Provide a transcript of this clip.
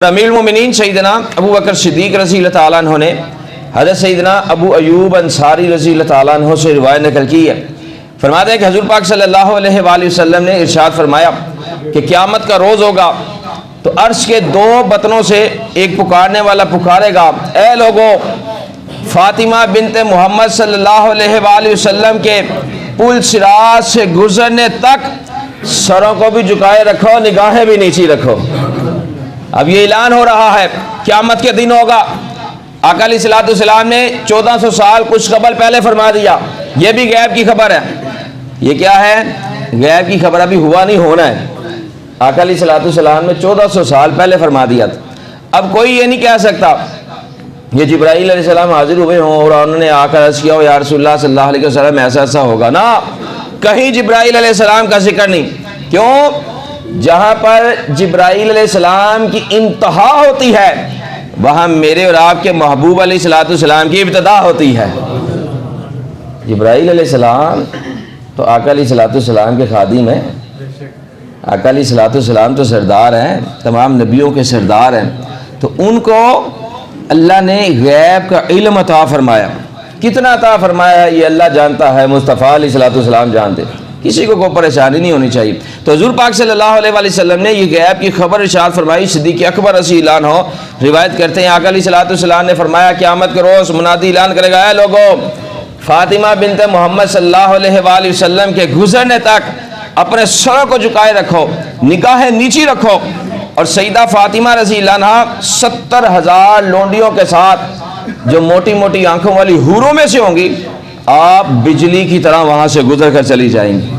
امیر المومنین سیدنا ابو بکر صدیق رضی اللہ تعالیٰ عنہ نے حضرت سیدنا ابو ایوب انصاری رضی اللہ تعالیٰ عنہ سے روایت نقل کی ہے. فرماتے ہیں کہ حضور پاک صلی اللہ علیہ وآلہ وسلم نے ارشاد فرمایا کہ قیامت کا روز ہوگا تو عرش کے دو بطنوں سے ایک پکارنے والا پکارے گا، اے لوگو، فاطمہ بنت محمد صلی اللہ علیہ وآلہ وسلم کے پل صراط سے گزرنے تک سروں کو بھی جھکائے رکھو، نگاہیں بھی نیچی رکھو. اب یہ اعلان ہو رہا ہے قیامت کے دن ہوگا. آقا علیہ الصلوۃ والسلام نے 1400 سال کچھ قبل پہلے فرما دیا. یہ بھی غیب کی خبر ہے. یہ کیا ہے؟ غیب کی خبر، ابھی ہوا نہیں، ہونا ہے. آقا علیہ الصلوۃ والسلام نے 1400 سال پہلے فرما دیا تھا. اب کوئی یہ نہیں کہہ سکتا یہ جبرائیل علیہ السلام حاضر ہوئے ہوں اور انہوں نے آ کر عرض کیا ہو یا رسول اللہ صلی اللہ علیہ وسلم ایسا ایسا ہوگا. نا، کہیں جبرائیل علیہ السلام کا ذکر نہیں. کیوں؟ جہاں پر جبرائیل علیہ السلام کی انتہا ہوتی ہے وہاں میرے اور آپ کے محبوب علیہ الصلوۃ والسلام کی ابتدا ہوتی ہے. جبرائیل علیہ السلام تو آقا علیہ الصلوۃ والسلام کے خادم ہیں. آقا علیہ الصلوۃ والسلام تو سردار ہیں، تمام نبیوں کے سردار ہیں. تو ان کو اللہ نے غیب کا علم عطا فرمایا. کتنا عطا فرمایا یہ اللہ جانتا ہے، مصطفیٰ علیہ الصلوۃ والسلام جانتے. کسی کو کوئی پریشانی نہیں ہونی چاہیے. تو حضور پاک صلی اللہ علیہ وآلہ وسلم نے یہ غیب کی خبر ارشاد فرمائی. صدیق اکبر رضی اللہ عنہ روایت کرتے ہیں آقا علیہ الصلوۃ والسلام نے فرمایا قیامت کے روز منادی اعلان کرے گا، اے لوگو، فاطمہ بنت محمد صلی اللہ علیہ وآلہ وسلم کے گزرنے تک اپنے سروں کو جھکائے رکھو، نگاہیں نیچی رکھو. اور سیدہ فاطمہ رضی اللہ عنہ 70,000 لونڈیوں کے ساتھ جو موٹی موٹی آنکھوں والی حوروں میں سے ہوں گی، آپ بجلی کی طرح وہاں سے گزر کر چلی جائیں گی.